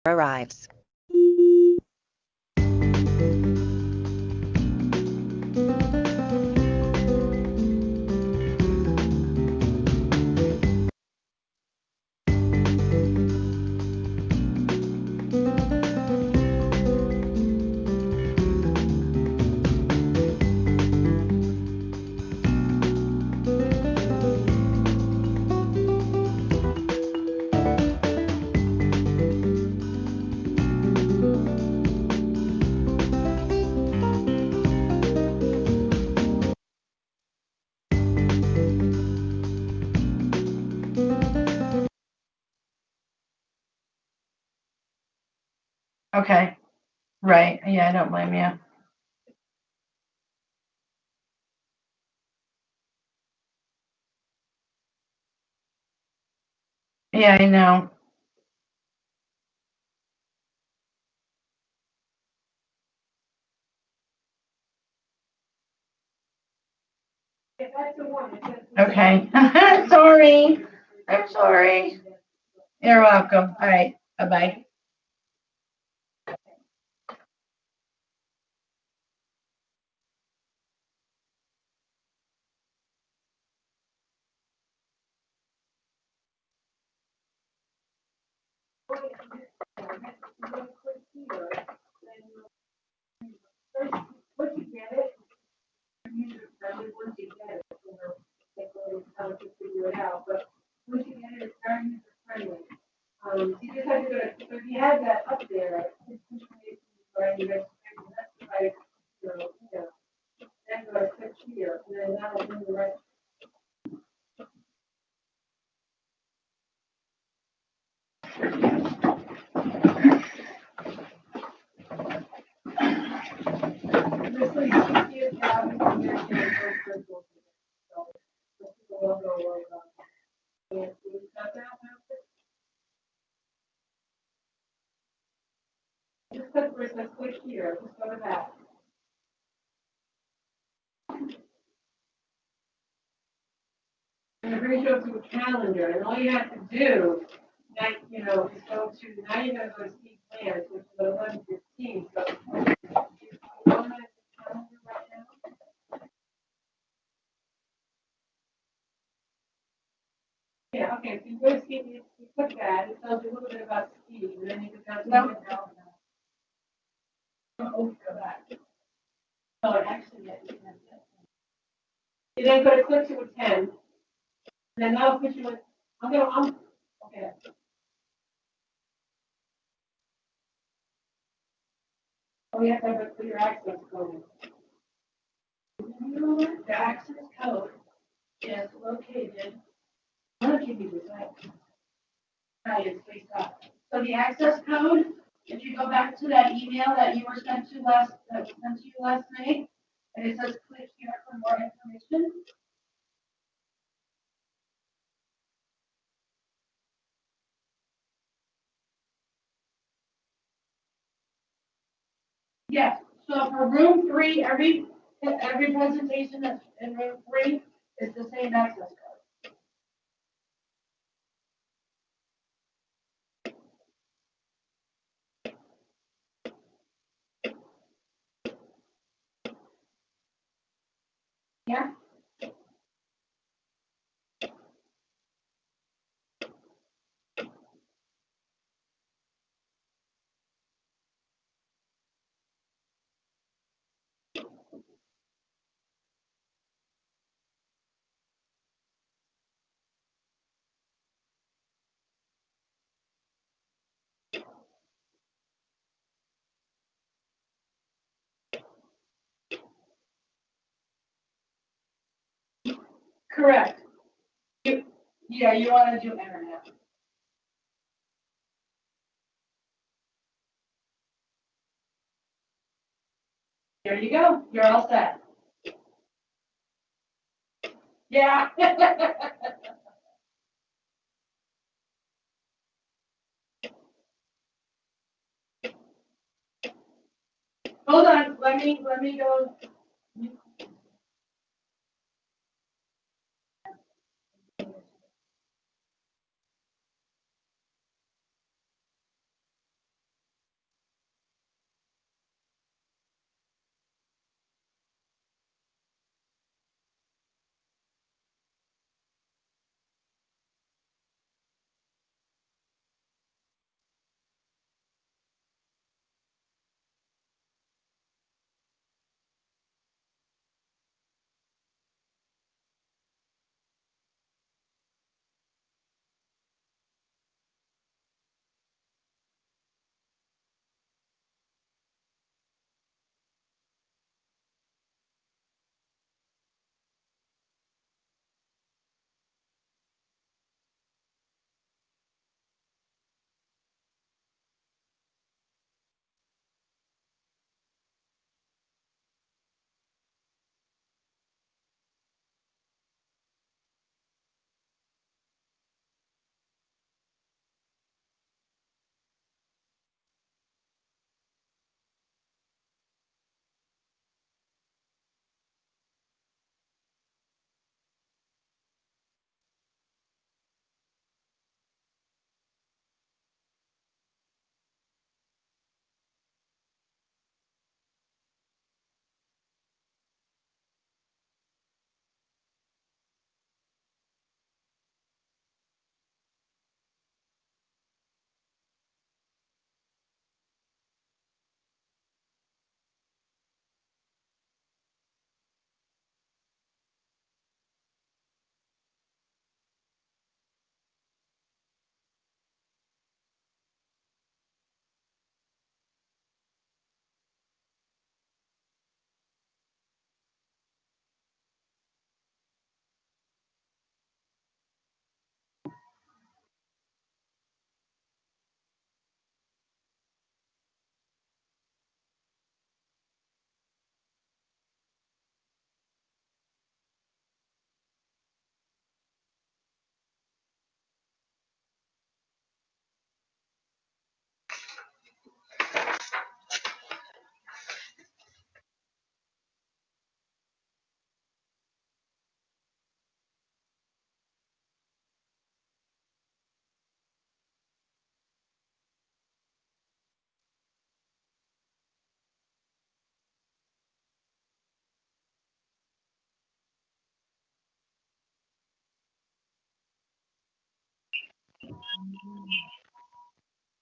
arrives. Okay. Right. Yeah, I don't blame you. Yeah, I know. Okay. Sorry. I'm sorry. You're welcome. All right. Bye-bye. And it brings you up to a calendar, and all you have to do, like, is go to, now you're gonna go to Steve Plans, which is 11:15, so. You want to calendar right now? Yeah, okay, so you go to Steve, you click that, it tells you a little bit about Steve, and then you can tell. No. Oh, go back. Oh, actually, yeah, you can have that. You then go to click to attend, and then that'll put you in, okay. Oh, you have to have a clear access code. The access code is located, I'm gonna give you this, right? It's based up. So the access code, if you go back to that email that you were sent to that was sent to you last night, and it says click here for more information. Yes, so for room 3, every presentation that's in room 3 is the same access code. Yeah. Correct. Yeah, you want to do internet. There you go. You're all set. Yeah. Hold on. Let me go.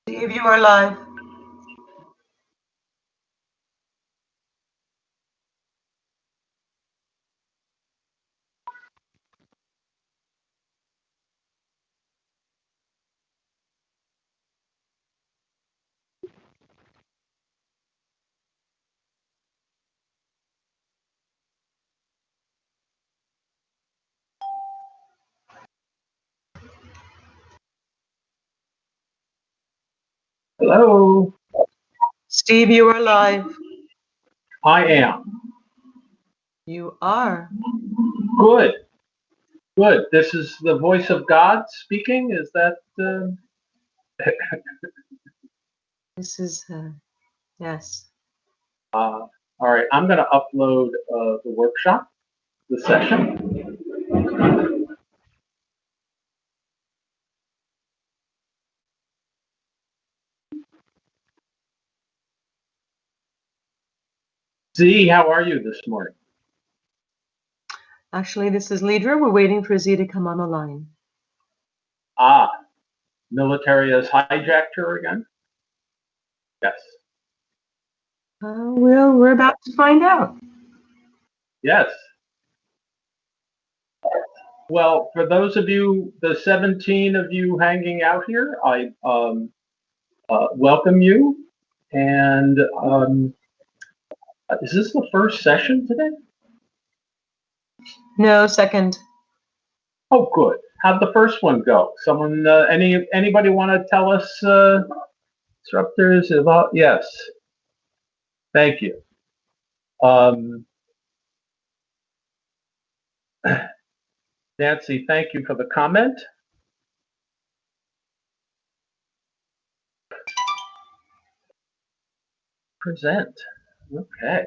Steve, you are live. Hello. Steve, you are live. I am. You are. Good. Good. This is the voice of God speaking. Is that? This is, yes. All right. I'm going to upload the workshop, the session. Z, how are you this morning? Actually, this is Lidra. We're waiting for Z to come on the line. Ah, military has hijacked her again? Yes. Well, we're about to find out. Yes. Well, for those of you, the 17 of you hanging out here, I welcome you. And is this the first session today? No, second. Oh, good. How'd the first one go? Someone, anybody want to tell us, disruptors about? Yes. Thank you. Nancy, thank you for the comment. Present. Okay.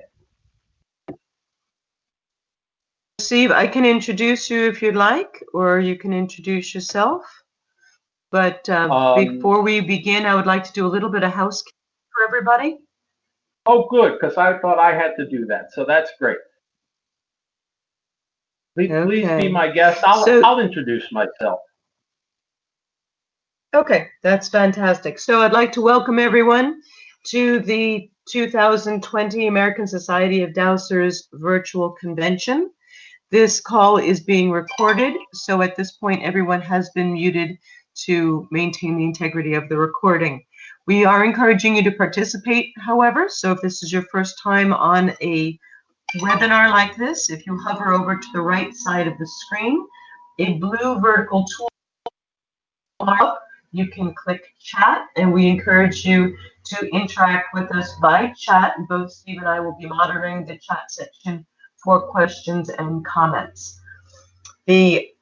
Steve, I can introduce you if you'd like, or you can introduce yourself. But before we begin, I would like to do a little bit of housekeeping for everybody. Oh, good, because I thought I had to do that. So that's great. Please be my guest. I'll introduce myself. Okay, that's fantastic. So I'd like to welcome everyone to the 2020 American Society of Dowsers virtual convention. This call is being recorded, so at this point everyone has been muted to maintain the integrity of the recording. We are encouraging you to participate, however, so if this is your first time on a webinar like this, if you hover over to the right side of the screen, a blue vertical tool up, you can click chat, and we encourage you to interact with us by chat. Both Steve and I will be monitoring the chat section for questions and comments. We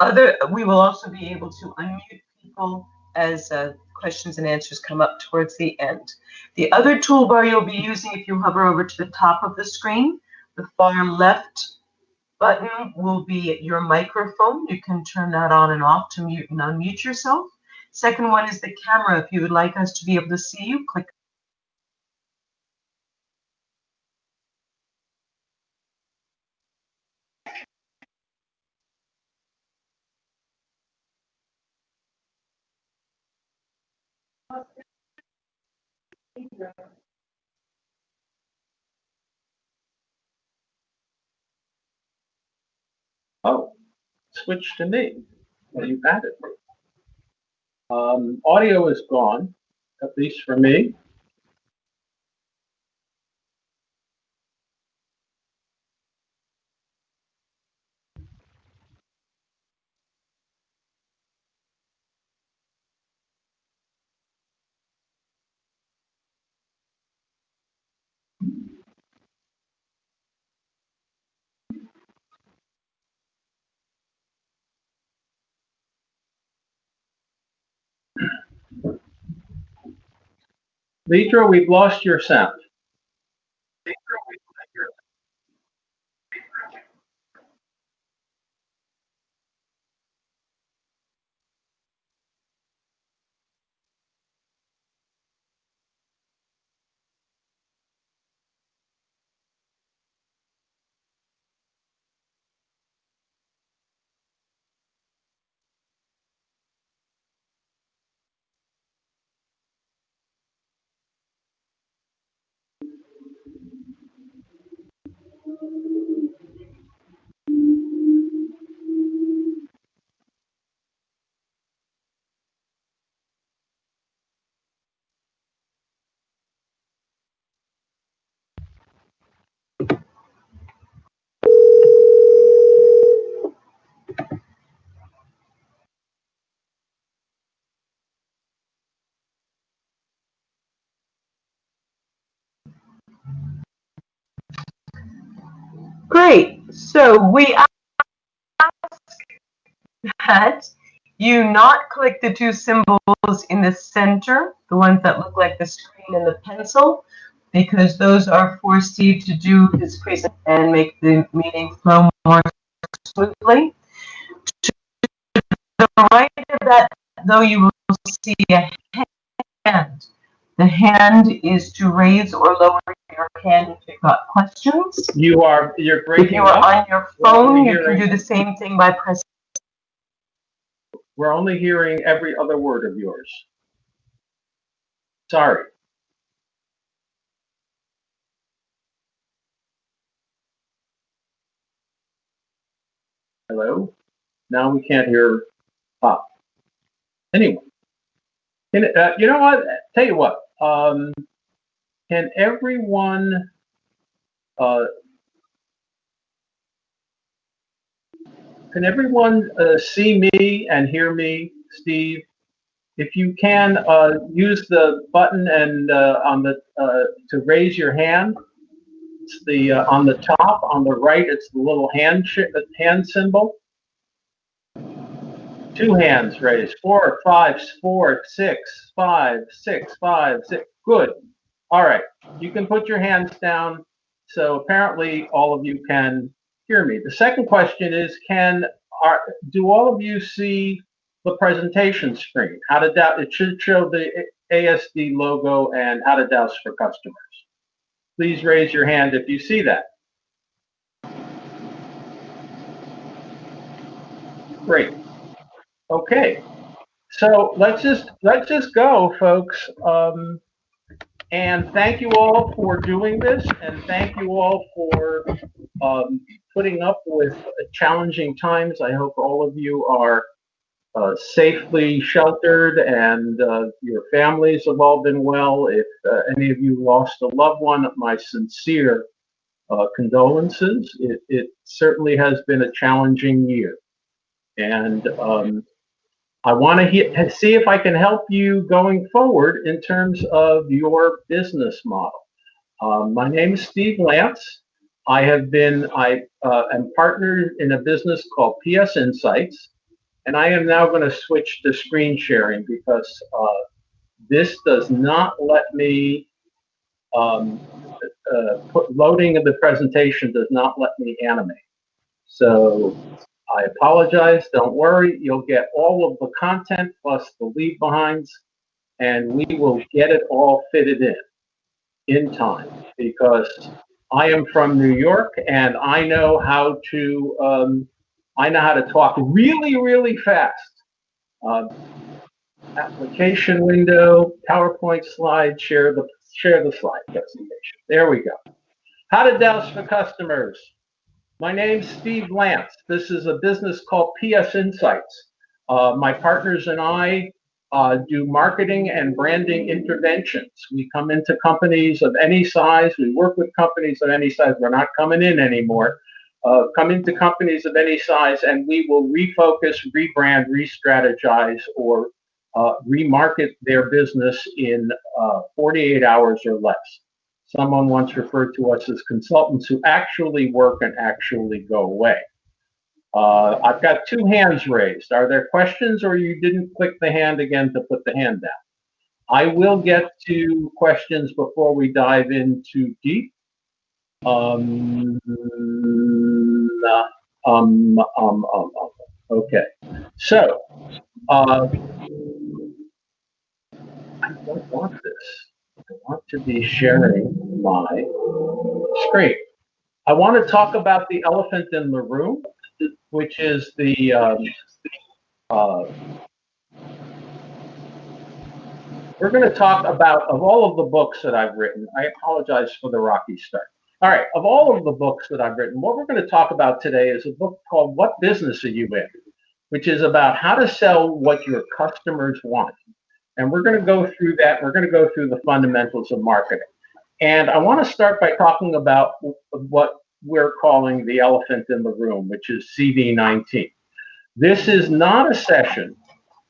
will also be able to unmute people as questions and answers come up towards the end. The other toolbar you'll be using, if you hover over to the top of the screen, the far left button will be your microphone. You can turn that on and off to mute and unmute yourself. Second one is the camera. If you would like us to be able to see you, click. Oh, switch to me. Well, you got it. Audio is gone, at least for me. Litra, we've lost your sound. Great. So we ask that you not click the two symbols in the center, the ones that look like the screen and the pencil, because those are for Steve to do his presentation and make the meeting flow more smoothly. To the right of that, though, you will see a hand. The hand is to raise or lower your hand if you've got questions. You're If breaking you are up. on your phone, you can do the same thing by pressing. We're only hearing every other word of yours. Sorry. Hello? Now we can't hear Pop. Anyway, you know what? Tell you what. Can everyone see me and hear me, Steve? If you can, use the button and on the to raise your hand. It's the on the top, on the right. It's the little hand symbol. Two hands raised. 4, 5, 4, 6, 5, 6, 5, 6. Good. All right. You can put your hands down. So apparently all of you can hear me. The second question is, do all of you see the presentation screen? It should show the ASD logo and how to Douse for customers. Please raise your hand if you see that. Great. Okay. So let's just go, folks. And thank you all for doing this, and thank you all for putting up with challenging times. I hope all of you are safely sheltered, and your families have all been well. If any of you lost a loved one, my sincere condolences. It certainly has been a challenging year, and I want to see if I can help you going forward in terms of your business model. My name is Steve Lance. I am partnered in a business called PS Insights, and I am now going to switch to screen sharing because this does not let me loading of the presentation does not let me animate. So I apologize. Don't worry. You'll get all of the content plus the leave behinds, and we will get it all fitted in time, because I am from New York and I know how to talk really, really fast. Application window, PowerPoint slide, share the slide presentation. There we go. How to Douse for customers. My name's Steve Lance. This is a business called PS Insights. My partners and I do marketing and branding interventions. We come into companies of any size. We work with companies of any size. We're not coming in anymore. Come into companies of any size, and we will refocus, rebrand, re-strategize, or remarket their business in 48 hours or less. Someone once referred to us as consultants who actually work and actually go away. I've got two hands raised. Are there questions, or you didn't click the hand again to put the hand down? I will get to questions before we dive in too deep. Okay. So, I don't want this. I want to be sharing my screen. I want to talk about the elephant in the room, which is the we're going to talk about, of all of the books that I've written, I apologize for the rocky start. All right, of all of the books that I've written, what we're going to talk about today is a book called What Business Are You In?, which is about how to sell what your customers want. And we're going to go through that. We're going to go through the fundamentals of marketing. And I want to start by talking about what we're calling the elephant in the room, which is CV19. This is not a session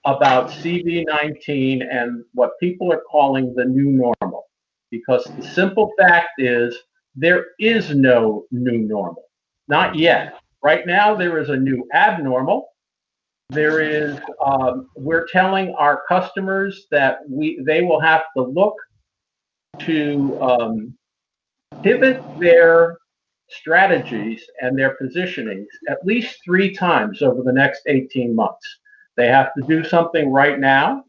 about CV19 and what people are calling the new normal. because the simple fact is there is no new normal. Not yet. Right now, there is a new abnormal. There is, we're telling our customers that they will have to look to pivot their strategies and their positionings at least 3 times over the next 18 months. They have to do something right now.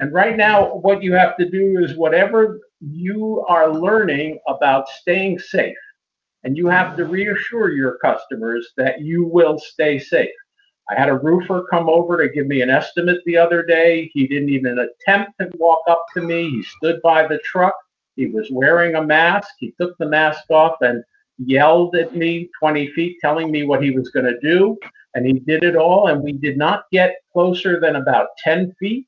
And right now, what you have to do is whatever you are learning about staying safe. And you have to reassure your customers that you will stay safe. I had a roofer come over to give me an estimate the other day. He didn't even attempt to walk up to me. He stood by the truck. He was wearing a mask. He took the mask off and yelled at me 20 feet, telling me what he was going to do. And he did it all. And we did not get closer than about 10 feet.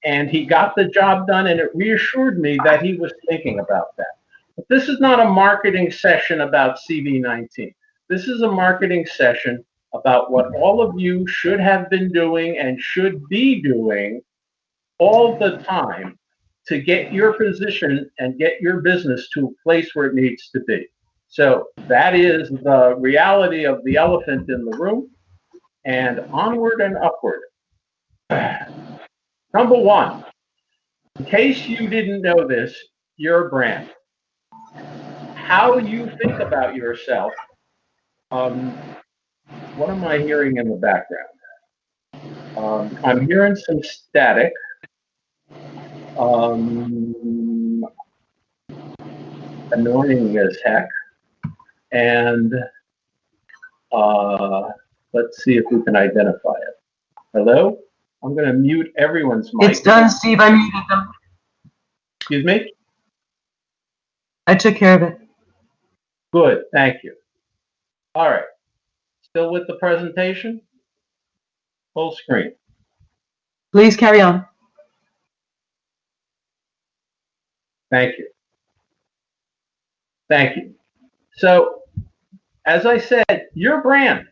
And he got the job done. And it reassured me that he was thinking about that. But this is not a marketing session about CV19. This is a marketing session about what all of you should have been doing and should be doing all the time to get your position and get your business to a place where it needs to be. So that is the reality of the elephant in the room, and onward and upward. Number one, in case you didn't know this, you're a brand. How you think about yourself. What am I hearing in the background? I'm hearing some static. Annoying as heck. And let's see if we can identify it. Hello? I'm going to mute everyone's mic. It's done, Steve. I muted them. Excuse me? I took care of it. Good, thank you. All right. Still with the presentation? Full screen. Please carry on. Thank you. Thank you. So, as I said, your brand,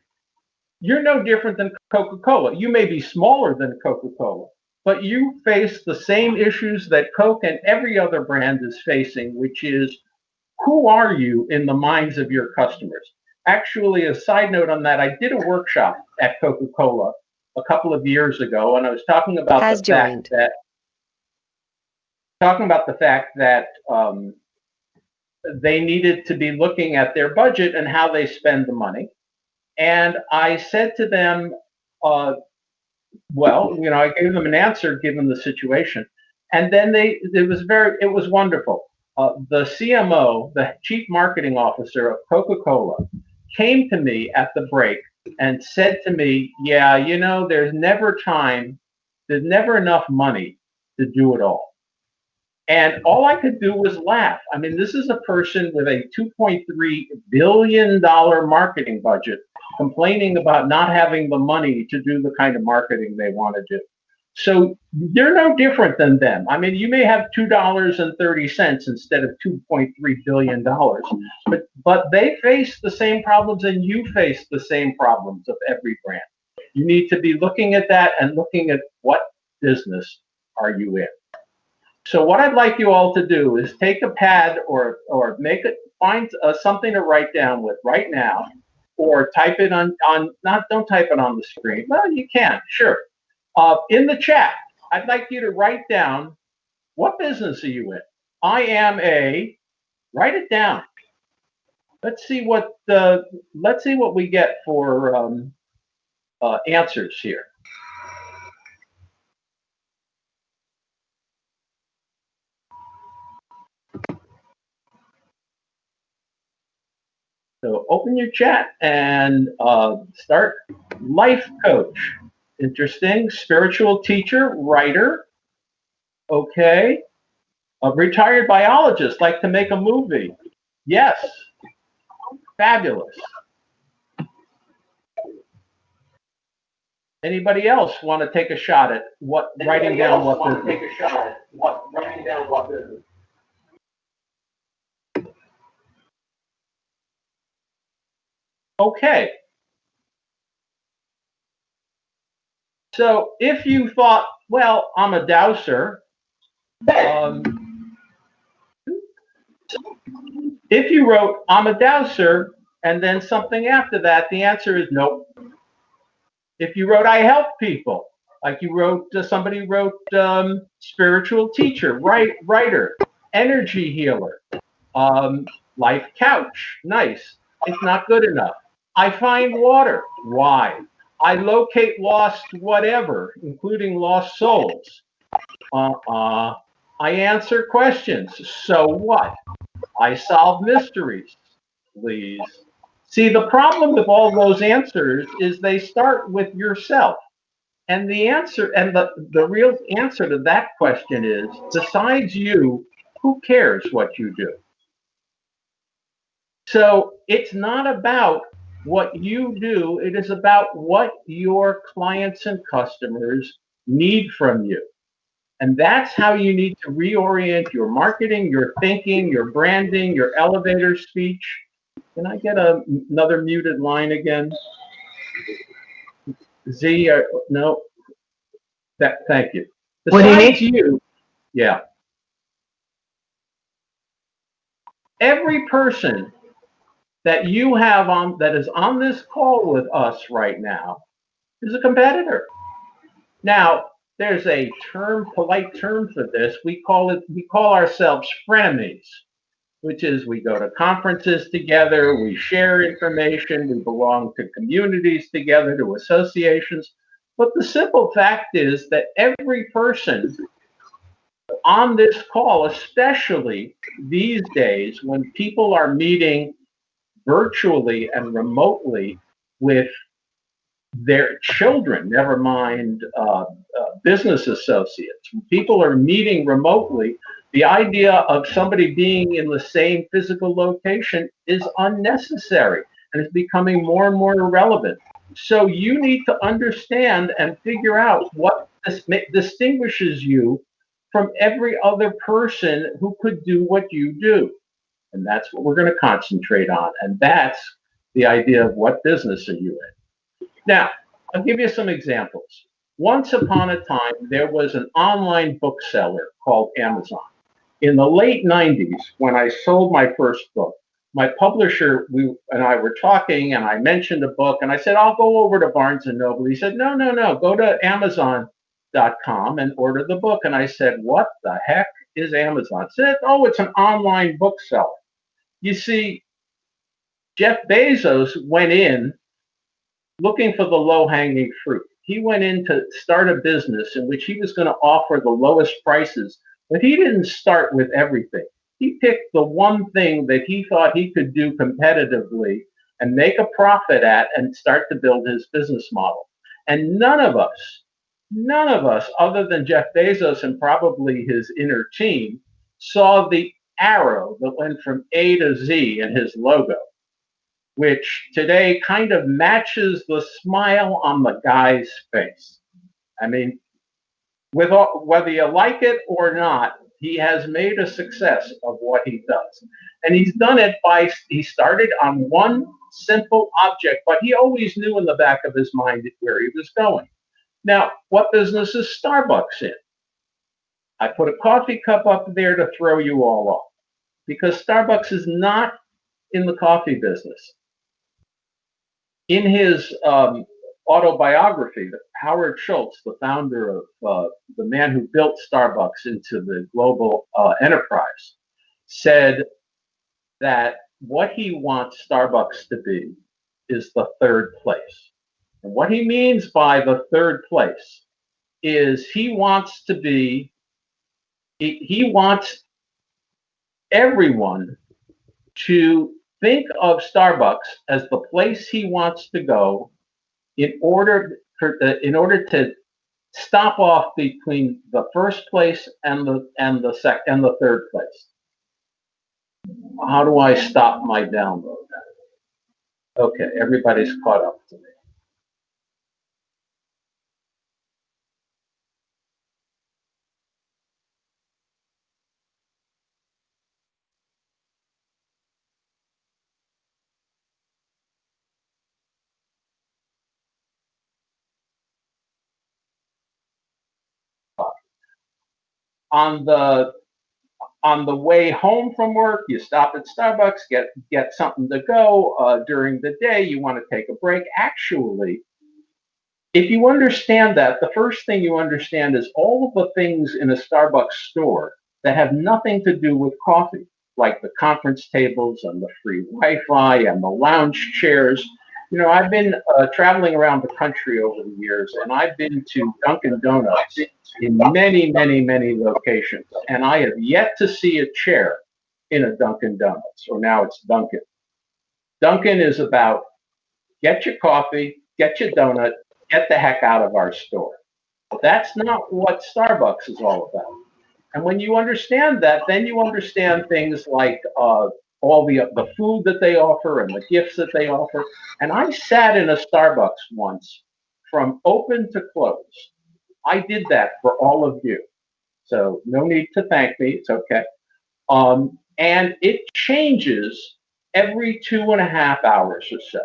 you're no different than Coca-Cola. You may be smaller than Coca-Cola, but you face the same issues that Coke and every other brand is facing, which is, who are you in the minds of your customers? Actually, a side note on that, I did a workshop at Coca-Cola a couple of years ago, and I was talking about the fact that they needed to be looking at their budget and how they spend the money. And I said to them, well, I gave them an answer given the situation. And then it was wonderful. The CMO, the Chief Marketing Officer of Coca-Cola, came to me at the break and said to me, yeah, there's never enough money to do it all. And all I could do was laugh. I mean, this is a person with a $2.3 billion marketing budget complaining about not having the money to do the kind of marketing they want to do. So you're no different than them. I mean, you may have $2.30 instead of $2.3 billion, but they face the same problems and you face the same problems of every brand. You need to be looking at that and looking at what business are you in. So what I'd like you all to do is take a pad or find something to write down with right now, or type it don't type it on the screen. Well, you can, sure. In the chat, I'd like you to write down, what business are you in? I am write it down. Let's see what we get for answers here. So open your chat and start. Life coach. Interesting. Spiritual teacher, writer. Okay. A retired biologist, like to make a movie. Yes. Fabulous. Anybody else want to take a shot at writing down what business? Okay. So if you thought, well, I'm a dowser, If you wrote, I'm a Dowser, and then something after that, the answer is nope. If you wrote, I help people, like you wrote, somebody wrote spiritual teacher, writer, energy healer, life couch, nice. It's not good enough. I find water. Why? I locate lost whatever, including lost souls. Uh-uh. I answer questions. So what? I solve mysteries. Please. See, the problem with all those answers is they start with yourself. And the answer, and the real answer to that question is, besides you, who cares what you do? So it's not about what you do, it is about what your clients and customers need from you. And that's how you need to reorient your marketing, your thinking, your branding, your elevator speech. Can I get another muted line again? Z, no, thank you. What do you Besides need? you, yeah, every person that you have on, that is on this call with us right now, is a competitor. Now, there's a term, polite term for this. We call ourselves frenemies, which is we go to conferences together, we share information, we belong to communities together, to associations. But the simple fact is that every person on this call, especially these days when people are meeting virtually and remotely with their children, never mind business associates. When people are meeting remotely, the idea of somebody being in the same physical location is unnecessary and is becoming more and more irrelevant. So you need to understand and figure out what distinguishes you from every other person who could do what you do. And that's what we're going to concentrate on. And that's the idea of what business are you in. Now, I'll give you some examples. Once upon a time, there was an online bookseller called Amazon. In the late 90s, when I sold my first book, my publisher and I were talking, and I mentioned a book, and I said, I'll go over to Barnes & Noble. He said, no, go to Amazon.com and order the book. And I said, what the heck is Amazon? He said, oh, it's an online bookseller. You see, Jeff Bezos went in looking for the low-hanging fruit. He went in to start a business in which he was going to offer the lowest prices, but he didn't start with everything. He picked the one thing that he thought he could do competitively and make a profit at and start to build his business model. And none of us, other than Jeff Bezos and probably his inner team, saw the arrow that went from A to Z in his logo, which today kind of matches the smile on the guy's face. I mean, whether you like it or not, he has made a success of what he does. And he's done it he started on one simple object, but he always knew in the back of his mind where he was going. Now, what business is Starbucks in? I put a coffee cup up there to throw you all off, because Starbucks is not in the coffee business. In his autobiography, Howard Schultz, the founder of the man who built Starbucks into the global enterprise, said that what he wants Starbucks to be is the third place. And what he means by the third place is he wants everyone to think of Starbucks as the place he wants to go in order to stop off between the first place and the third place. How do I stop my download? Okay, everybody's caught up to me. On On the way home from work, you stop at Starbucks, get something to go. During the day, you want to take a break. Actually, if you understand that, the first thing you understand is all of the things in a Starbucks store that have nothing to do with coffee, like the conference tables and the free Wi-Fi and the lounge chairs. You know, I've been traveling around the country over the years, and I've been to Dunkin' Donuts in many, many, many locations, and I have yet to see a chair in a Dunkin' Donuts, or now it's Dunkin'. Dunkin' is about get your coffee, get your donut, get the heck out of our store. But that's not what Starbucks is all about. And when you understand that, then you understand things like all the food that they offer and the gifts that they offer. And I sat in a Starbucks once from open to close. I did that for all of you. So no need to thank me. It's okay. And it changes every 2.5 hours or so.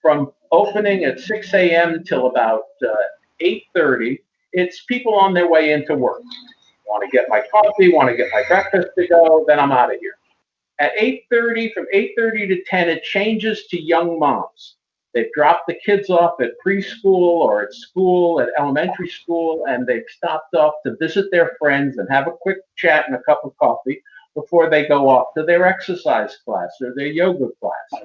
From opening at 6 a.m. till about 8:30, it's people on their way into work. Want to get my coffee, want to get my breakfast to go, then I'm out of here. At 8:30, from 8:30 to 10, it changes to young moms. They've dropped the kids off at preschool or at school, at elementary school, and they've stopped off to visit their friends and have a quick chat and a cup of coffee before they go off to their exercise class or their yoga class.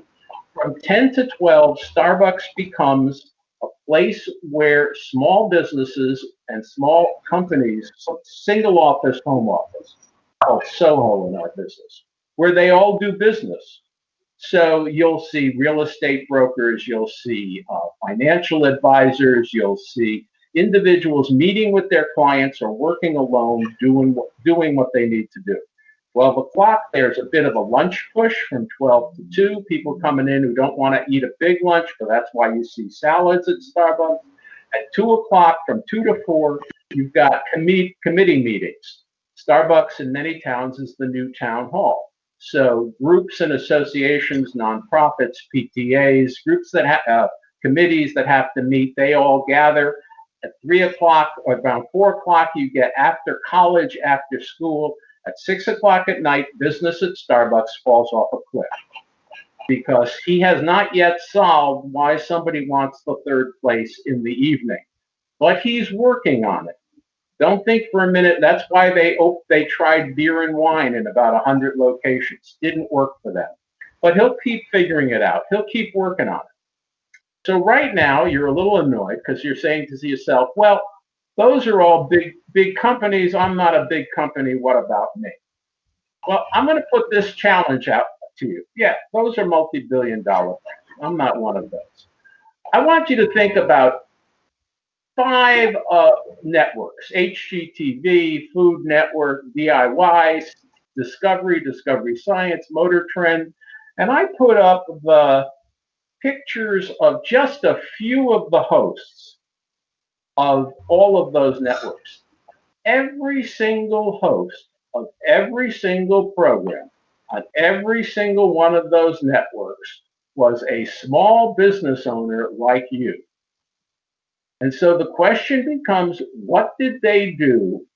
From 10 to 12, Starbucks becomes a place where small businesses and small companies, single office, home office, called Soho in our business, where they all do business. So you'll see real estate brokers, you'll see financial advisors, you'll see individuals meeting with their clients or working alone, doing what they need to do. 12 o'clock, there's a bit of a lunch push from 12 to 2. People coming in who don't want to eat a big lunch, but that's why you see salads at Starbucks. At 2 o'clock, from 2 to 4, you've got committee meetings. Starbucks in many towns is the new town hall. So groups and associations, nonprofits, PTAs, groups that have committees that have to meet, they all gather. At 3 o'clock or around 4 o'clock, you get after college, after school. At 6 o'clock at night, business at Starbucks falls off a cliff because he has not yet solved why somebody wants the third place in the evening. But he's working on it. Don't think for a minute. That's why they tried beer and wine in about 100 locations. Didn't work for them. But he'll keep figuring it out. He'll keep working on it. So right now, you're a little annoyed because you're saying to yourself, well, those are all big companies. I'm not a big company. What about me? Well, I'm going to put this challenge out to you. Yeah, those are multi-billion-dollar things. I'm not one of those. I want you to think about 5 networks: HGTV, Food Network, DIY, Discovery Science, Motor Trend. And I put up the pictures of just a few of the hosts of all of those networks. Every single host of every single program on every single one of those networks was a small business owner like you. And so the question becomes, what did they do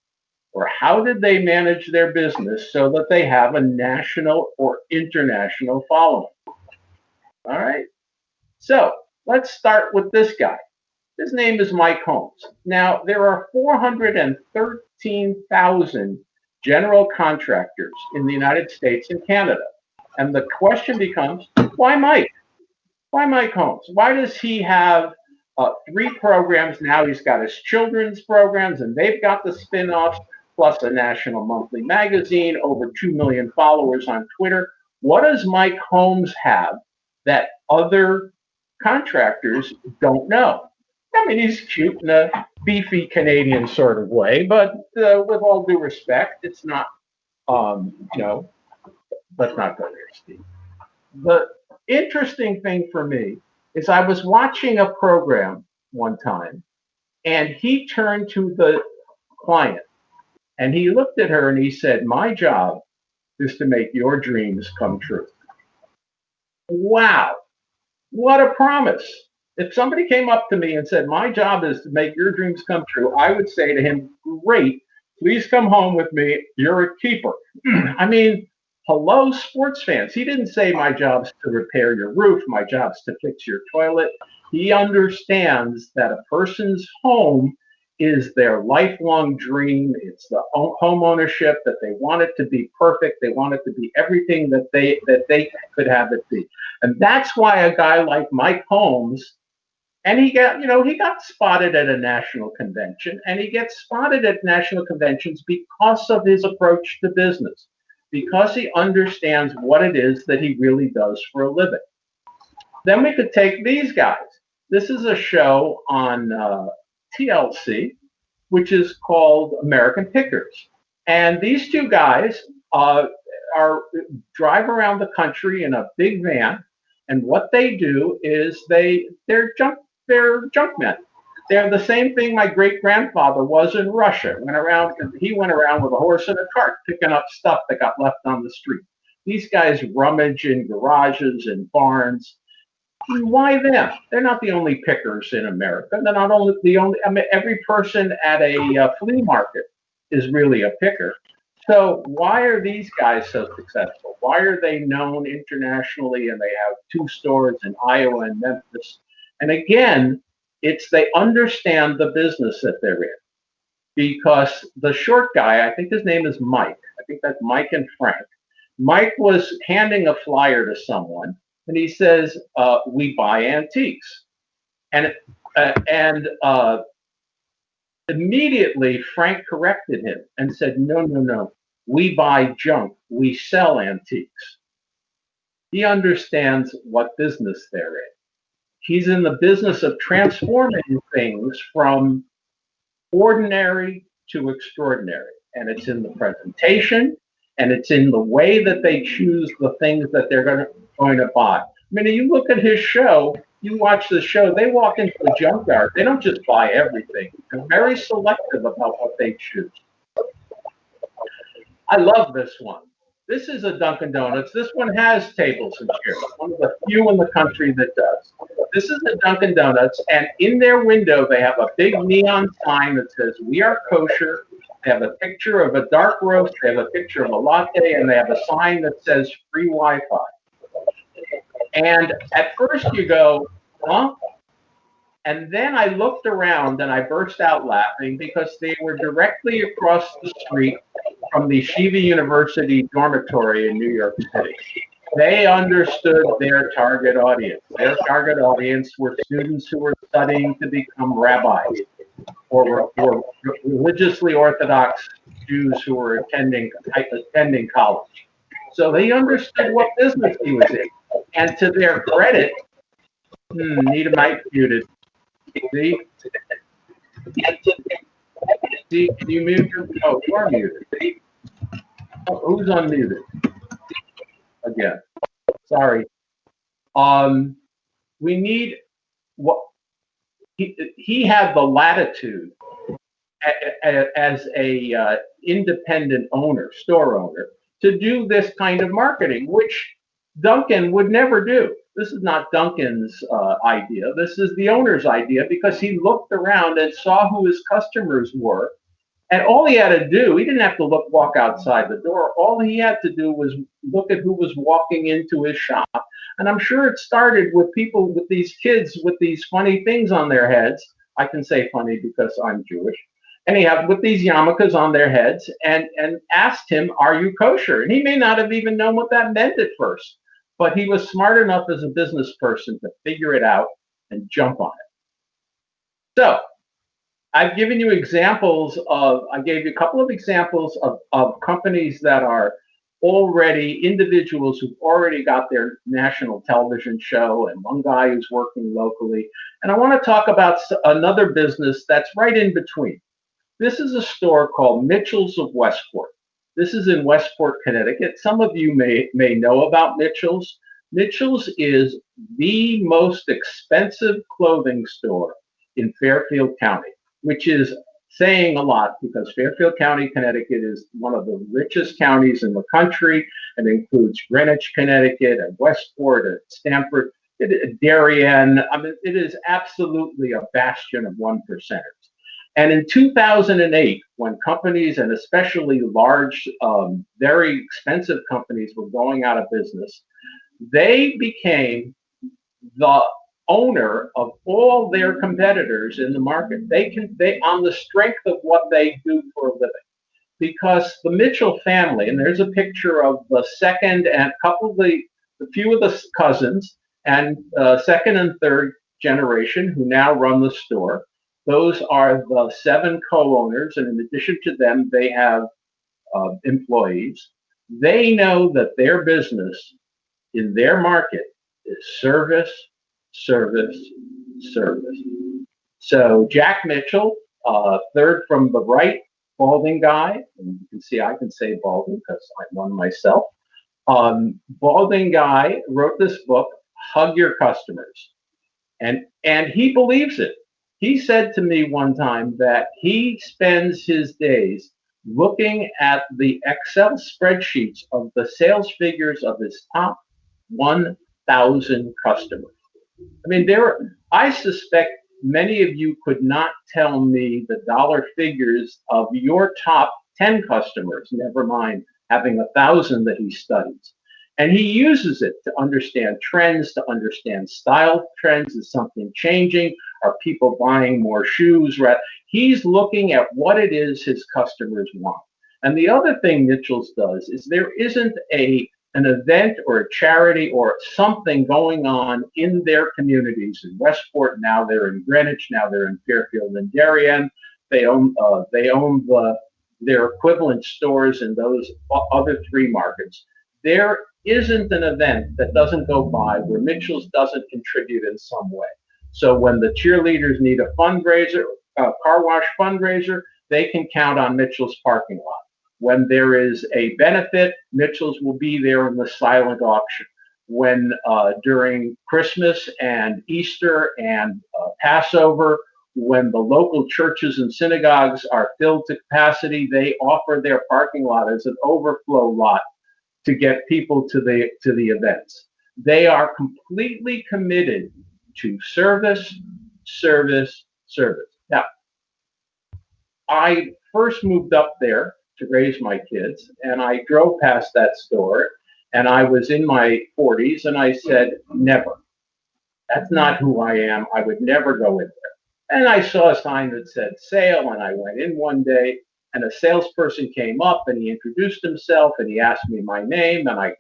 or how did they manage their business so that they have a national or international following? All right. So let's start with this guy. His name is Mike Holmes. Now, there are 413,000 general contractors in the United States and Canada. And the question becomes, why Mike? Why Mike Holmes? Why does he have 3 programs? Now he's got his children's programs, and they've got the spin-offs, plus a national monthly magazine, over 2 million followers on Twitter. What does Mike Holmes have that other contractors don't know? I mean, he's cute in a beefy Canadian sort of way, but with all due respect, it's not, let's not go there, Steve. The interesting thing for me is I was watching a program one time, and he turned to the client, and he looked at her and he said, my job is to make your dreams come true. Wow, what a promise. If somebody came up to me and said, my job is to make your dreams come true, I would say to him, great, Please come home with me. You're a keeper. I mean, hello, sports fans. He didn't say my job's to repair your roof, my job's to fix your toilet. He understands that a person's home is their lifelong dream. It's the home ownership that they want it to be perfect. They want it to be everything that they could have it be. And that's why a guy like Mike Holmes, and he got spotted at a national convention, and he gets spotted at national conventions because of his approach to business, because he understands what it is that he really does for a living. Then we could take these guys. This is a show on TLC, which is called American Pickers. And these two guys drive around the country in a big van, and what they do is they're junkmen. They're the same thing my great grandfather was in Russia. He went around with a horse and a cart picking up stuff that got left on the street. These guys rummage in garages and barns. Why them? They're not the only pickers in America. They're not only the only. I mean, every person at a flea market is really a picker. So why are these guys so successful? Why are they known internationally? And they have 2 stores in Iowa and Memphis. And again, they understand the business that they're in. Because the short guy, I think his name is Mike. I think that's Mike and Frank. Mike was handing a flyer to someone, and he says, "We buy antiques," and immediately Frank corrected him and said, "No, no, no. We buy junk. We sell antiques." He understands what business they're in. He's in the business of transforming things from ordinary to extraordinary. And it's in the presentation, and it's in the way that they choose the things that they're going to buy. I mean, you look at his show, you watch the show, they walk into the junkyard. They don't just buy everything. They're very selective about what they choose. I love this one. This is a Dunkin' Donuts. This one has tables and chairs. One of the few in the country that does. This is a Dunkin' Donuts, and in their window, they have a big neon sign that says, "We are kosher." They have a picture of a dark roast. They have a picture of a latte, and they have a sign that says free Wi-Fi. And at first you go, huh? And then I looked around and I burst out laughing because they were directly across the street from the Shiva University dormitory in New York City. They understood their target audience. Their target audience were students who were studying to become rabbis or religiously Orthodox Jews who were attending college. So they understood what business he was in. And to their credit, need a mic muted. See, you mute your, oh, you are muted. Oh, who's unmuted? Again, sorry. We need what he had the latitude as a independent owner, store owner, to do this kind of marketing, which Dunkin' would never do. This is not Dunkin's idea. This is the owner's idea because he looked around and saw who his customers were. And all he had to do, he didn't have to walk outside the door. All he had to do was look at who was walking into his shop. And I'm sure it started with people, with these kids with these funny things on their heads. I can say funny because I'm Jewish. Anyhow, with these yarmulkes on their heads, and asked him, "Are you kosher?" And he may not have even known what that meant at first. But he was smart enough as a business person to figure it out and jump on it. So I've given you examples of, I gave you a couple of examples of companies that are already individuals who've already got their national television show, and one guy who's working locally. And I want to talk about another business that's right in between. This is a store called Mitchell's of Westport. This is in Westport, Connecticut. Some of you may know about Mitchell's. Mitchell's is the most expensive clothing store in Fairfield County, which is saying a lot because Fairfield County, Connecticut is one of the richest counties in the country. It includes Greenwich, Connecticut, and Westport, and Stamford, Darien. I mean, it is absolutely a bastion of one percenters. And in 2008, when companies, and especially large, very expensive companies, were going out of business, they became the owner of all their competitors in the market. They on the strength of what they do for a living. Because the Mitchell family, and there's a picture of the second and a few of the cousins, and second and third generation who now run the store. Those are the 7 co-owners, and in addition to them, they have employees. They know that their business in their market is service, service, service. So Jack Mitchell, third from the right, balding guy, and you can see I can say balding because I'm one myself. Balding guy wrote this book, Hug Your Customers, and he believes it. He said to me one time that he spends his days looking at the Excel spreadsheets of the sales figures of his top 1,000 customers. I mean, I suspect many of you could not tell me the dollar figures of your top 10 customers, never mind having 1,000 that he studies. And he uses it to understand trends, to understand style trends. Is something changing? Are people buying more shoes? He's looking at what it is his customers want. And the other thing Mitchell's does is there isn't an event or a charity or something going on in their communities. In Westport, now they're in Greenwich, now they're in Fairfield and Darien. They own their equivalent stores in those other 3 markets. There isn't an event that doesn't go by where Mitchell's doesn't contribute in some way. So when the cheerleaders need a fundraiser, a car wash fundraiser, they can count on Mitchell's parking lot. When there is a benefit, Mitchell's will be there in the silent auction. When during Christmas and Easter and Passover, when the local churches and synagogues are filled to capacity, they offer their parking lot as an overflow lot to get people to the events. They are completely committed to service, service, service. Now, I first moved up there to raise my kids, and I drove past that store, and I was in my 40s, and I said, never. That's not who I am. I would never go in there. And I saw a sign that said sale, and I went in one day, and a salesperson came up, and he introduced himself, and he asked me my name, and I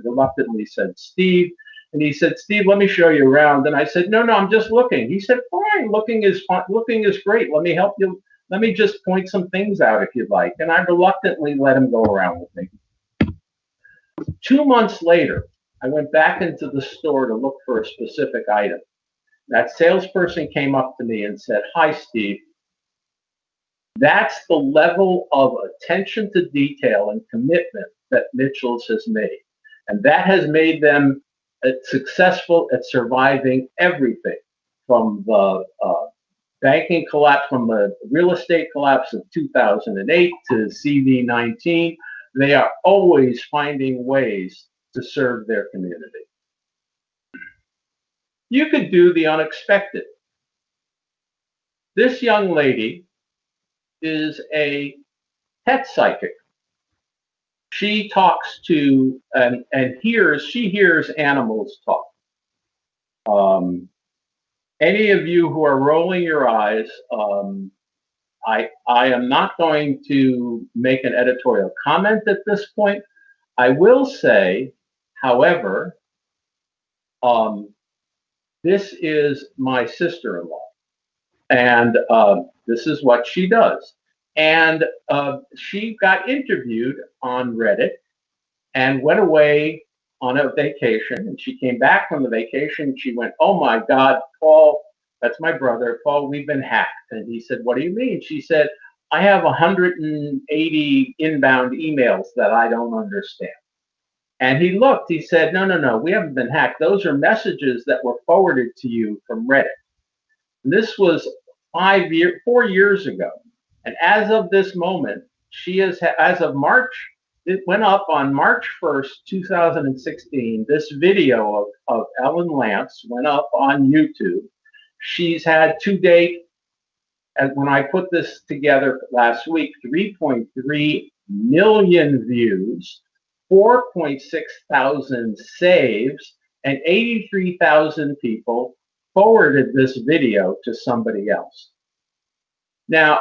reluctantly said Steve. And he said, Steve, let me show you around. And I said, no, I'm just looking. He said, fine, looking is great. Let me help you. Let me just point some things out if you'd like. And I reluctantly let him go around with me. 2 months later, I went back into the store to look for a specific item. That salesperson came up to me and said, hi, Steve. That's the level of attention to detail and commitment that Mitchell's has made. And that has made them successful at surviving everything from the banking collapse, from the real estate collapse of 2008 to CV19. They are always finding ways to serve their community. You could do the unexpected. This young lady is a pet psychic. She talks to and she hears animals talk. Any of you who are rolling your eyes, I am not going to make an editorial comment at this point. I will say, however, this is my sister-in-law, and this is what she does. And she got interviewed on Reddit and went away on a vacation. And she came back from the vacation. She went, oh my God, Paul, that's my brother. Paul, we've been hacked. And he said, what do you mean? She said, I have 180 inbound emails that I don't understand. And he looked, he said, no, we haven't been hacked. Those are messages that were forwarded to you from Reddit. And this was 4 years ago. And as of this moment, she is, as of March, it went up on March 1st, 2016. This video of Ellen Lance went up on YouTube. She's had to date And when I put this together last week, 3.3 million views, 4.6 thousand saves, and 83,000 people forwarded this video to somebody else. Now,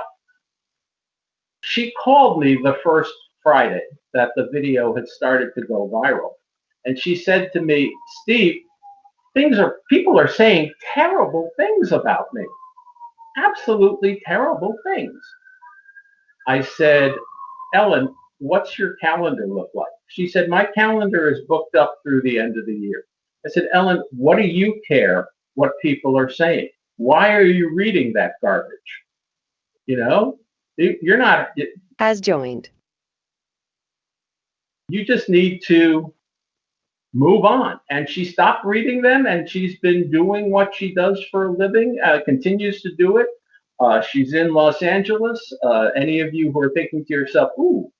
she called me the first Friday that the video had started to go viral. And she said to me, Steve, people are saying terrible things about me. Absolutely terrible things. I said, Ellen, what's your calendar look like? She said, my calendar is booked up through the end of the year. I said, Ellen, what do you care what people are saying? Why are you reading that garbage? You know, you're not. Has joined. You just need to move on. And she stopped reading them, and she's been doing what she does for a living, continues to do it. She's in Los Angeles. Any of you who are thinking to yourself, ooh,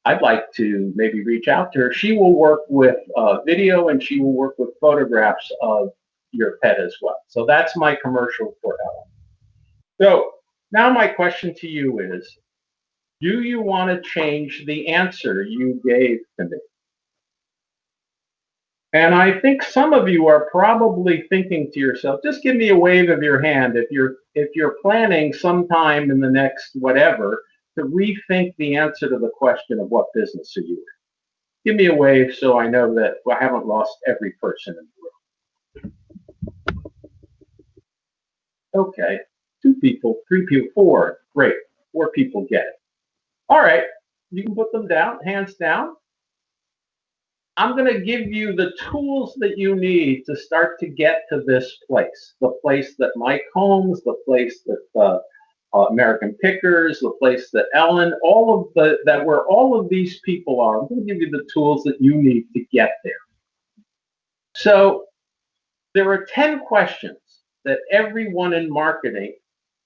I'd like to maybe reach out to her. She will work with video, and she will work with photographs of your pet as well. So that's my commercial for Ellen. So now my question to you is, do you want to change the answer you gave to me? And I think some of you are probably thinking to yourself, just give me a wave of your hand if you're planning sometime in the next whatever to rethink the answer to the question of what business are you in. Give me a wave so I know that I haven't lost every person in the room. Okay, 2 people, 3 people, 4. Great, 4 people get it. All right, you can put them down, hands down. I'm going to give you the tools that you need to start to get to this place, the place that Mike Holmes, the place that American Pickers, the place that Ellen, where all of these people are. I'm going to give you the tools that you need to get there. So there are 10 questions that everyone in marketing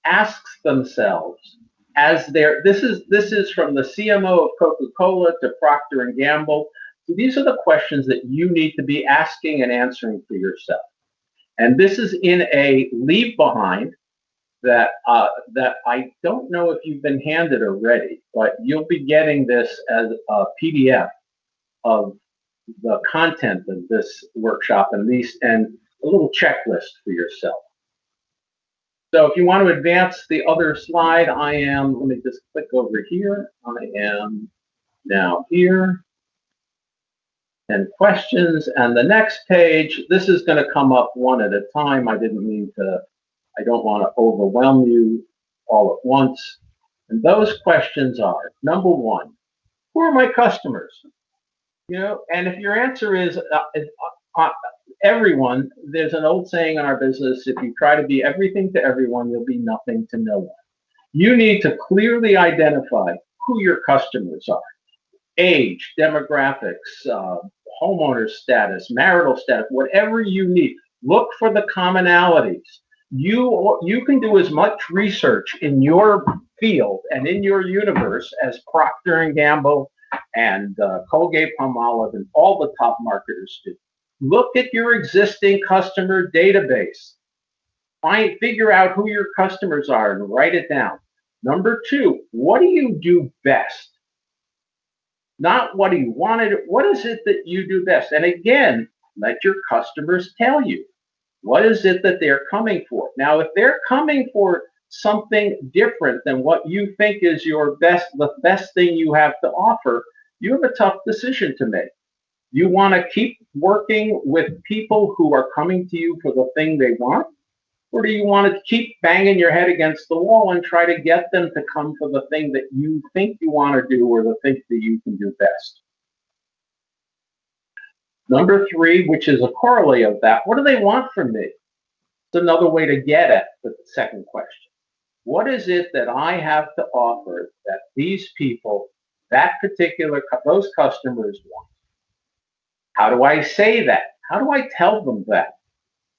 asks themselves as this is from the CMO of Coca-Cola to Procter and Gamble. So these are the questions that you need to be asking and answering for yourself. And this is in a leave behind that I don't know if you've been handed already, but you'll be getting this as a PDF of the content of this workshop and a little checklist for yourself. So if you want to advance the other slide, let me just click over here. I am now here. And questions, and the next page, this is going to come up one at a time. I don't want to overwhelm you all at once. And those questions are, number 1, who are my customers? You know, and if your answer is everyone, there's an old saying in our business, if you try to be everything to everyone, you'll be nothing to no one. You need to clearly identify who your customers are. Age, demographics, homeowner status, marital status, whatever you need. Look for the commonalities. You can do as much research in your field and in your universe as Procter and Gamble and Colgate-Palmolive and all the top marketers do. Look at your existing customer database. Figure out who your customers are and write it down. Number 2, what do you do best? Not what do you want to do, what is it that you do best? And again, let your customers tell you. What is it that they're coming for? Now, if they're coming for something different than what you think is the best thing you have to offer, you have a tough decision to make. You want to keep working with people who are coming to you for the thing they want? Or do you want to keep banging your head against the wall and try to get them to come for the thing that you think you want to do or the thing that you can do best? Number 3, which is a corollary of that, what do they want from me? It's another way to get at the second question. What is it that I have to offer that these people, those customers want? How do I say that? How do I tell them that?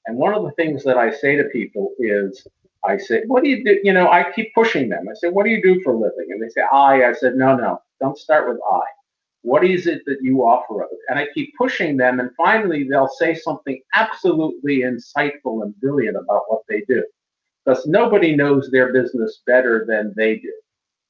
And one of the things that I say to people is, I say, what do you do? You know, I keep pushing them. I say, what do you do for a living? And they say, I said, no, don't start with I. What is it that you offer of it? And I keep pushing them, and finally they'll say something absolutely insightful and brilliant about what they do. because nobody knows their business better than they do.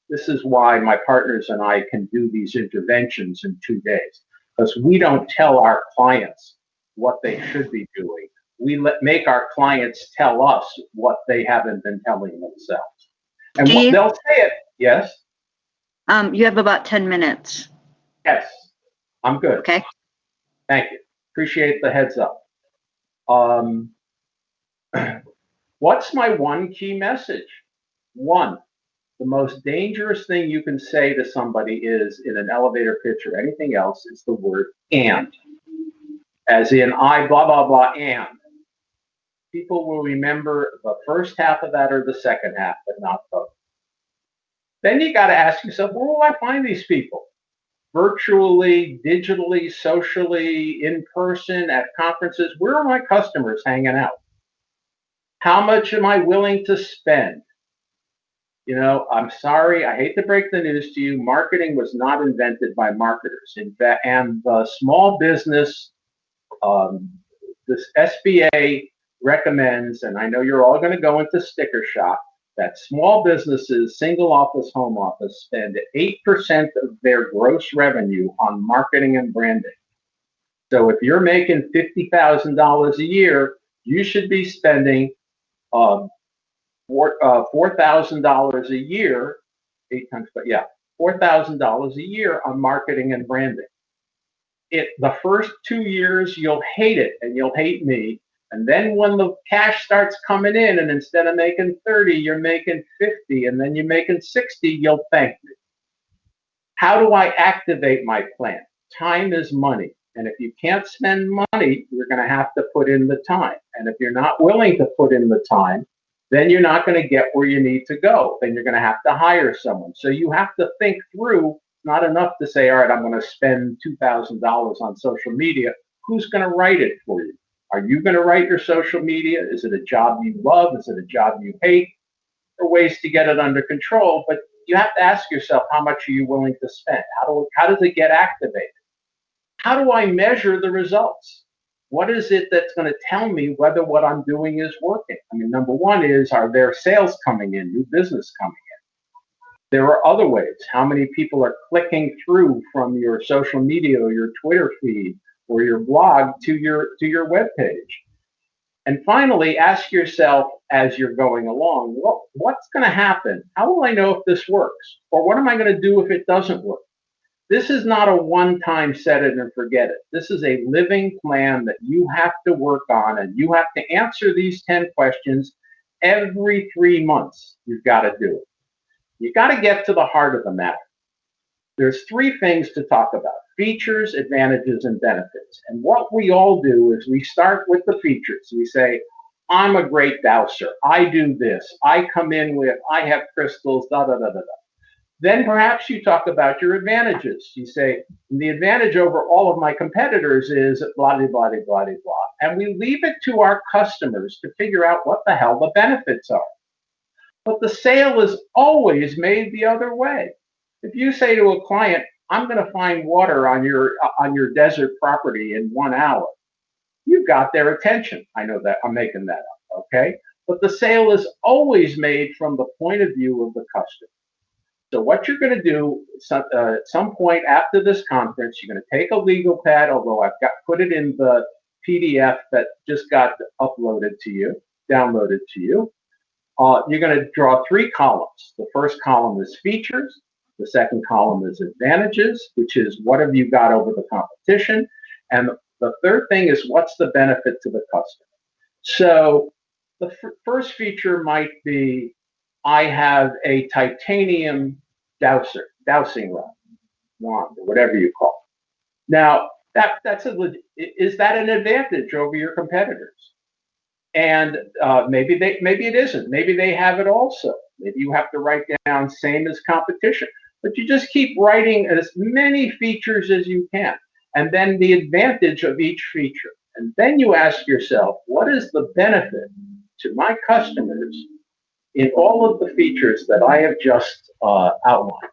This is why my partners and I can do these interventions in 2 days, because we don't tell our clients what they should be doing. We make our clients tell us what they haven't been telling themselves. And what they'll say it, yes? You have about 10 minutes. Yes, I'm good. Okay. Thank you. Appreciate the heads up. What's my one key message? One, the most dangerous thing you can say to somebody is, in an elevator pitch or anything else, is the word and. As in, I blah, blah, blah, and. People will remember the first half of that or the second half, but not both. Then you got to ask yourself, where will I find these people? Virtually, digitally, socially, in person, at conferences? Where are my customers hanging out? How much am I willing to spend? You know, I'm sorry, I hate to break the news to you. Marketing was not invented by marketers. In fact, and the small business, this SBA recommends, and I know you're all going to go into sticker shock, that small businesses, single office, home office, spend 8% of their gross revenue on marketing and branding. So if you're making $50,000 a year, you should be spending $4,000 a year, 8 times, but yeah, $4,000 a year on marketing and branding. The first 2 years, you'll hate it and you'll hate me. And then when the cash starts coming in, and instead of making 30, you're making 50, and then you're making 60, you'll thank me. How do I activate my plan? Time is money. And if you can't spend money, you're going to have to put in the time. And if you're not willing to put in the time, then you're not going to get where you need to go. Then you're going to have to hire someone. So you have to think through. It's not enough to say, all right, I'm going to spend $2,000 on social media. Who's going to write it for you? Are you going to write your social media? Is it a job you love? Is it a job you hate? There are ways to get it under control, but you have to ask yourself, how much are you willing to spend? How does it get activated? How do I measure the results? What is it that's going to tell me whether what I'm doing is working? I mean, number one is, are there sales coming in, new business coming in? There are other ways. How many people are clicking through from your social media or your Twitter feed or your blog to your web page? And finally, ask yourself as you're going along, what's going to happen? How will I know if this works? Or what am I going to do if it doesn't work? This is not a one-time set it and forget it. This is a living plan that you have to work on, and you have to answer these 10 questions every 3 months. You've got to do it. You got to get to the heart of the matter. There's 3 things to talk about: features, advantages, and benefits. And what we all do is we start with the features. We say, I'm a great dowser. I do this. I come in with, I have crystals, da, da, da, da, da. Then perhaps you talk about your advantages. You say, the advantage over all of my competitors is blah, blah, blah, blah, blah. And we leave it to our customers to figure out what the hell the benefits are. But the sale is always made the other way. If you say to a client, I'm going to find water on your desert property in 1 hour, you've got their attention. I know that. I'm making that up, okay? But the sale is always made from the point of view of the customer. So what you're going to do at some point after this conference, you're going to take a legal pad, although I've put it in the PDF that just got downloaded to you. You're going to draw 3 columns. The first column is features. The second column is advantages, which is what have you got over the competition. And the third thing is what's the benefit to the customer. So the first feature might be, I have a titanium dowsing rod, wand, or whatever you call it. Now, is that an advantage over your competitors? And maybe it isn't. Maybe they have it also. Maybe you have to write down same as competition. But you just keep writing as many features as you can, and then the advantage of each feature. And then you ask yourself, what is the benefit to my customers in all of the features that I have just outlined,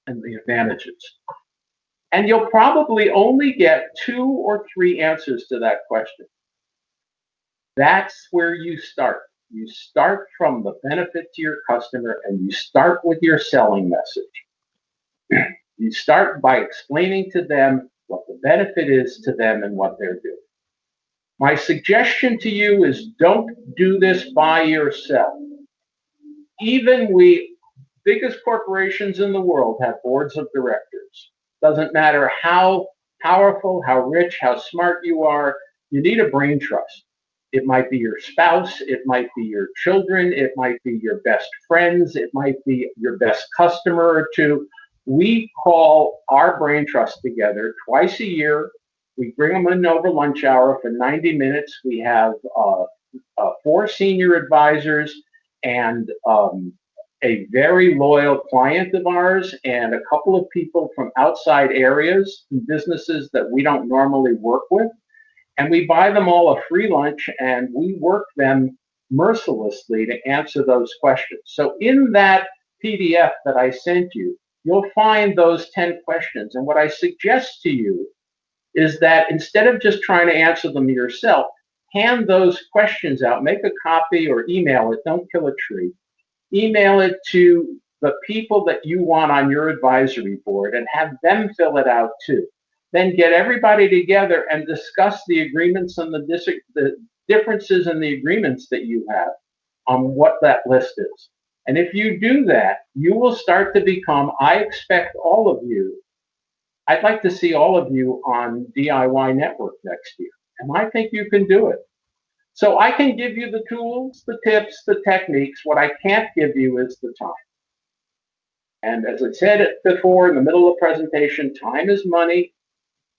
and the advantages? And you'll probably only get 2 or 3 answers to that question. That's where you start. You start from the benefit to your customer, and you start with your selling message. You start by explaining to them what the benefit is to them and what they're doing. My suggestion to you is don't do this by yourself. Even we biggest corporations in the world have boards of directors. Doesn't matter how powerful, how rich, how smart you are, you need a brain trust. It might be your spouse, it might be your children, it might be your best friends, it might be your best customer or two. We call our brain trust together twice a year. We bring them in over lunch hour for 90 minutes. We have 4 senior advisors and a very loyal client of ours and a couple of people from outside areas and businesses that we don't normally work with. And we buy them all a free lunch and we work them mercilessly to answer those questions. So in that PDF that I sent you, you'll find those 10 questions. And what I suggest to you is that instead of just trying to answer them yourself, hand those questions out, make a copy or email it, don't kill a tree. Email it to the people that you want on your advisory board and have them fill it out too. Then get everybody together and discuss the agreements and the differences in the agreements that you have on what that list is. And if you do that, you will start to become, I expect all of you, I'd like to see all of you on DIY Network next year. And I think you can do it. So I can give you the tools, the tips, the techniques. What I can't give you is the time. And as I said before in the middle of the presentation, time is money.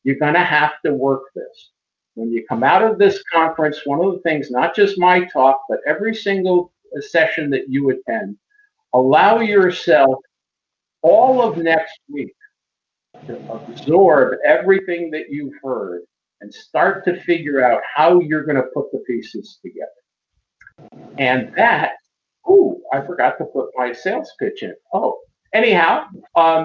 You're going to have to work this. When you come out of this conference, one of the things, not just my talk, but every single session that you attend, allow yourself all of next week to absorb everything that you've heard and start to figure out how you're going to put the pieces together. And that, I forgot to put my sales pitch in. Anyhow,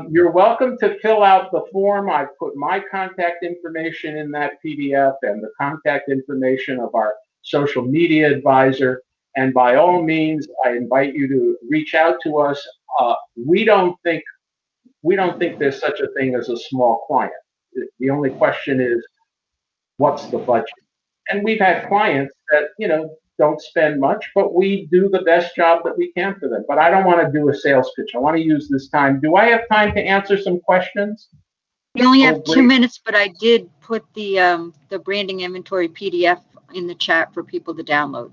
you're welcome to fill out the form. I put my contact information in that PDF and the contact information of our social media advisor. And by all means, I invite you to reach out to us. We don't think there's such a thing as a small client. The only question is, what's the budget? And we've had clients that, don't spend much, but we do the best job that we can for them. But I don't want to do a sales pitch. I want to use this time. Do I have time to answer some questions? You only have 2 minutes, but I did put the branding inventory PDF in the chat for people to download.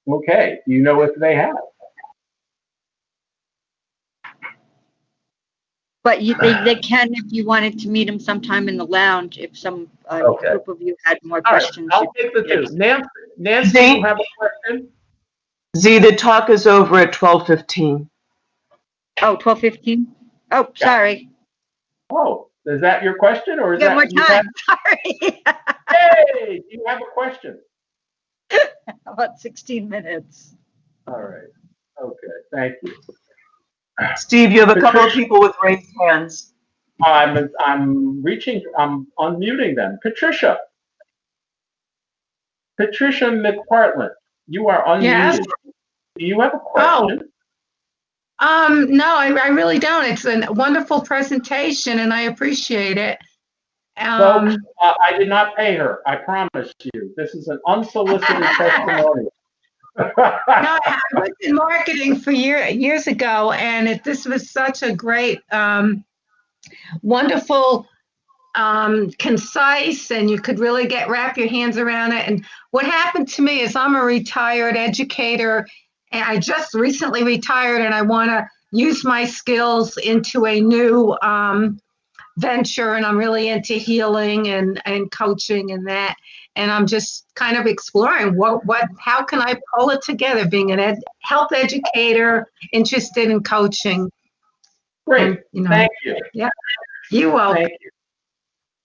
Okay. Do you know if they have? But they can if you wanted to meet them sometime in the lounge. If some group of you had more questions. All right, I'll take the 2. Nancy, you have a question? Z, the talk is over at 12:15. Oh, 12:15? Oh, sorry. Oh, is that your question or is You that got more time? Sorry. Hey, do you have a question? About 16 minutes. All right. Okay, thank you. Steve, you have a couple of people with raised hands. I'm unmuting them. Patricia McPartland, you are unmuted. Yes. Do you have a question? No, I really don't. It's a wonderful presentation and I appreciate it. Folks, I did not pay her. I promise you. This is an unsolicited testimonial. No, I was in marketing for years ago, and this was such a great, wonderful, concise, and you could really wrap your hands around it. And what happened to me is I'm a retired educator, and I just recently retired, and I want to use my skills into a new venture, and I'm really into healing and coaching and that. And I'm just kind of exploring how can I pull it together, being an health educator, interested in coaching. Great, and, thank you. Yeah, you're welcome. Thank you.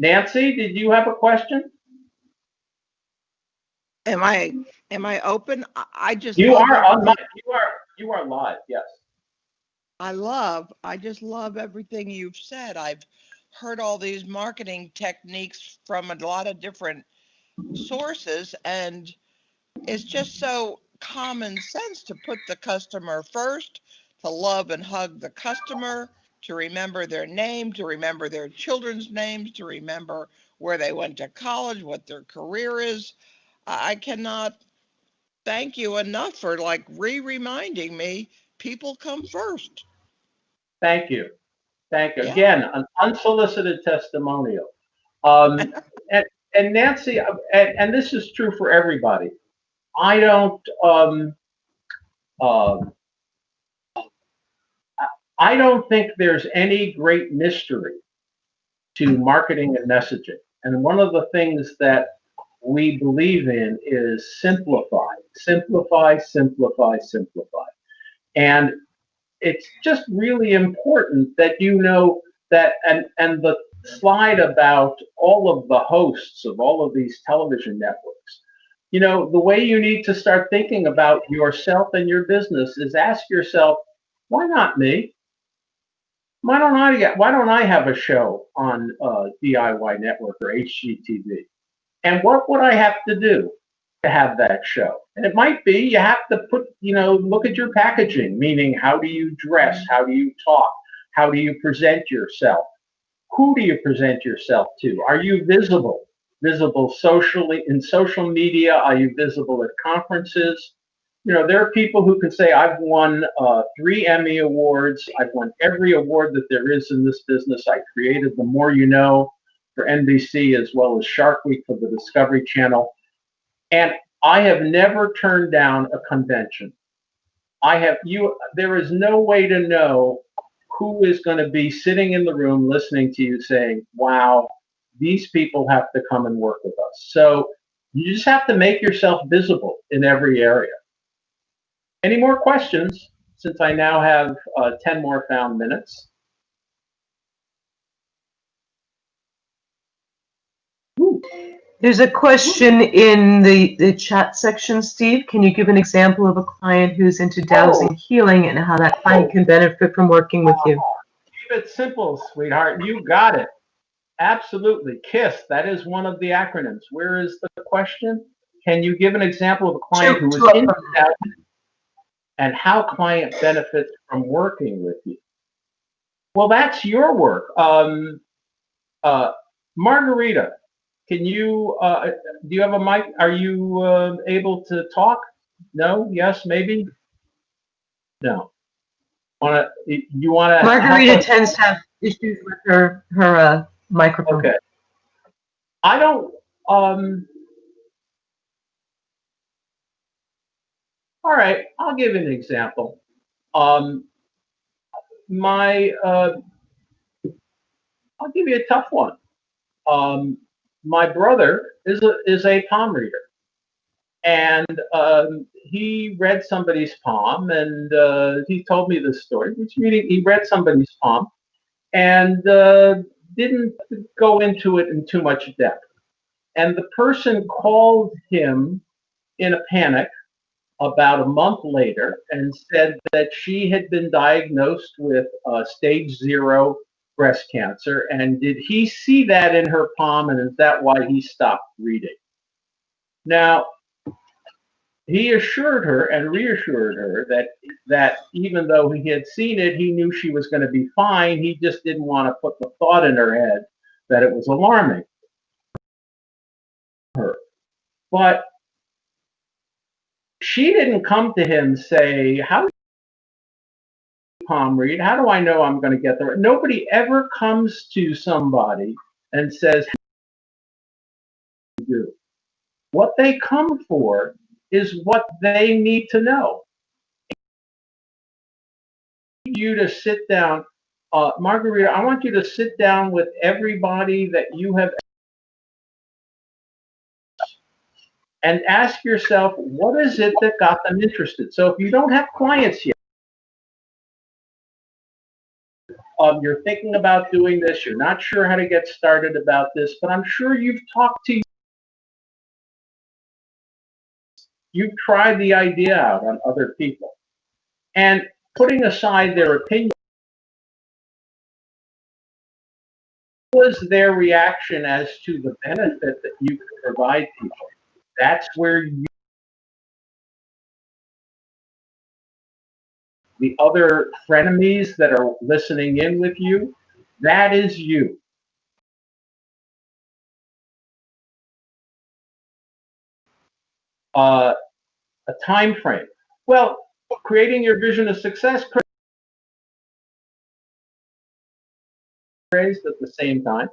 Nancy, did you have a question? Am I open? I just You love are on everything. you are live, yes. I just love everything you've said. I've heard all these marketing techniques from a lot of different sources, and it's just so common sense to put the customer first, to love and hug the customer, to remember their name, to remember their children's names, to remember where they went to college, what their career is. I cannot thank you enough for like reminding me people come first. Thank you. Thank you. Yeah. Again, an unsolicited testimonial. Um, and, and Nancy, and this is true for everybody. I don't, uh, I don't think there's any great mystery to marketing and messaging. And one of the things that we believe in is simplify, simplify, simplify, simplify. And it's just really important that you know that, and the slide about all of the hosts of all of these television networks, you know, the way you need to start thinking about yourself and your business is ask yourself, why not me? Why don't I have a show on DIY Network or HGTV? And what would I have to do to have that show? And it might be you have to put, you know, look at your packaging, meaning how do you dress? How do you talk? How do you present yourself? Who do you present yourself to? Are you visible? Visible socially in social media? Are you visible at conferences? You know, there are people who can say, I've won 3 Emmy Awards. I've won every award that there is in this business. I created The More You Know for NBC as well as Shark Week for the Discovery Channel. And I have never turned down a convention. There is no way to know who is going to be sitting in the room listening to you saying, wow, these people have to come and work with us. So you just have to make yourself visible in every area. Any more questions, since I now have 10 more found minutes? Ooh. There's a question in the chat section, Steve. Can you give an example of a client who's into dowsing healing and how that client can benefit from working with you? Keep it simple, sweetheart. You got it. Absolutely. KISS, that is one of the acronyms. Where is the question? Can you give an example of a client who is into dowsing and how client benefits from working with you? Well, that's your work. Margarita, can you, do you have a mic? Are you able to talk? No? Yes? Maybe? No. You want to? Margarita tends to have issues with her microphone. Okay. I don't, all right, I'll give an example. I'll give you a tough one. My brother is a palm reader, and he read somebody's palm, and he told me this story. He read somebody's palm, and didn't go into it in too much depth. And the person called him in a panic about a month later and said that she had been diagnosed with stage 0 breast cancer. And did he see that in her palm, and is that why he stopped reading? Now, he assured her and reassured her that even though he had seen it, he knew she was going to be fine. He just didn't want to put the thought in her head that it was alarming her. But she didn't come to him say, how do you palm read? How do I know I'm going to get there? Nobody ever comes to somebody and says, how do you do? What they come for is what they need to know. I need you to sit down. Margarita, I want you to sit down with everybody that you have and ask yourself, what is it that got them interested? So if you don't have clients yet, you're thinking about doing this, you're not sure how to get started about this, but I'm sure you've talked to, you've tried the idea out on other people. And putting aside their opinion, what was their reaction as to the benefit that you could provide people? That's where you the other frenemies that are listening in with you, that is you. A time frame. Well, creating your vision of success at the same time.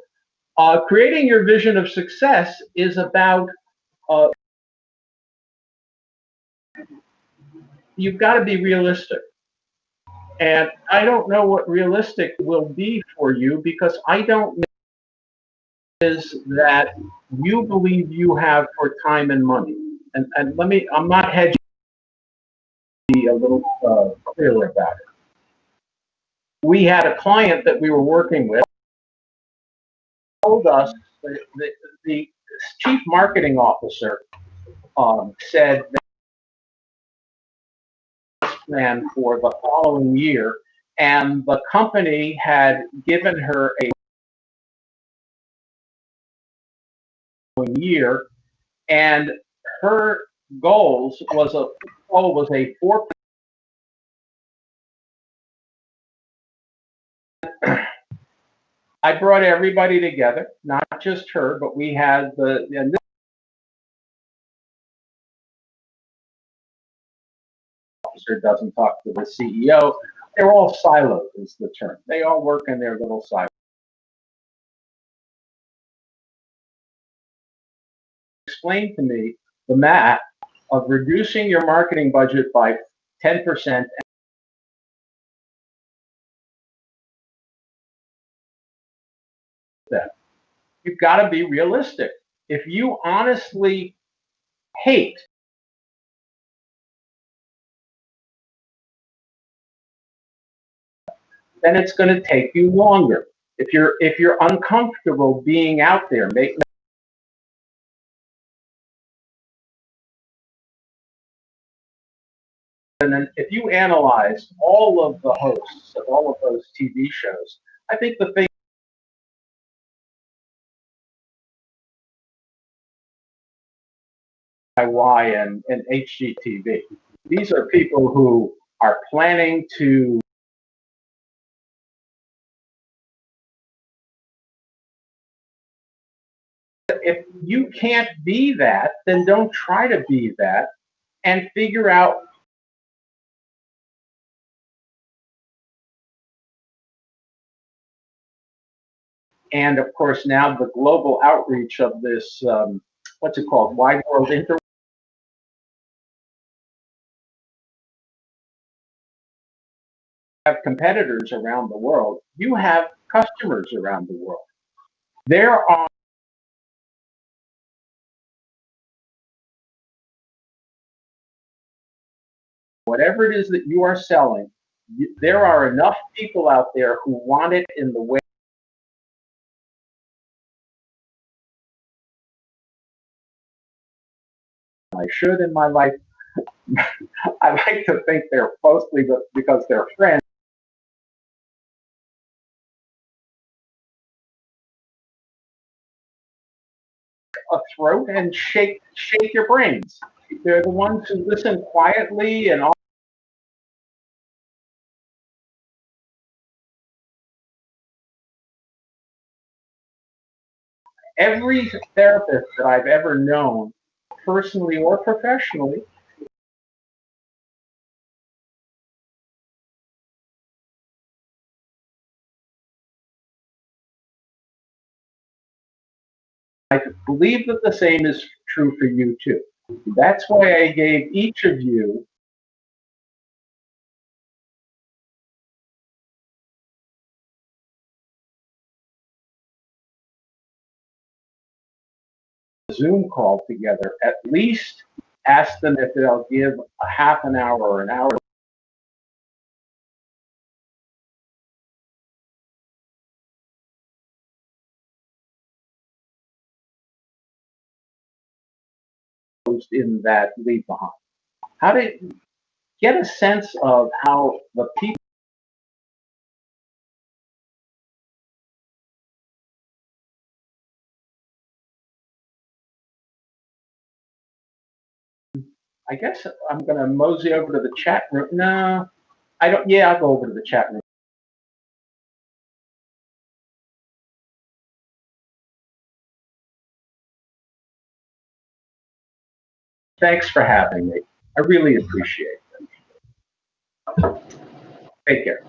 Creating your vision of success is about you've got to be realistic. And I don't know what realistic will be for you because I don't know is that you believe you have for time and money. And I'm not hedging, be a little clearer about it. We had a client that we were working with told us the chief marketing officer said plan for the following year, and the company had given her a year, and her goal was a 4. I brought everybody together, not just her, but we had and this officer doesn't talk to the CEO. They're all siloed is the term. They all work in their little silos. Explain to me the math of reducing your marketing budget by 10%. That you've got to be realistic. If you honestly hate then it's going to take you longer. If you're uncomfortable being out there, and then if you analyze all of the hosts of all of those TV shows, I think the thing DIY and HGTV, these are people who are planning to if you can't be that, then don't try to be that and figure out and of course now the global outreach of this what's it called, wide world inter have competitors around the world, you have customers around the world. There are whatever it is that you are selling, there are enough people out there who want it in the way I should in my life. I like to think they're mostly because they're friends. A throat and shake your brains. They're the ones who listen quietly and all. Every therapist that I've ever known, personally or professionally, I believe that the same is true for you too. That's why I gave each of you a Zoom call together. At least ask them if they'll give a half an hour or an hour. In that leave behind. How to get a sense of how the people I guess I'm going to mosey over to the chat room. No, Yeah, I'll go over to the chat room. Thanks for having me. I really appreciate it. Take care.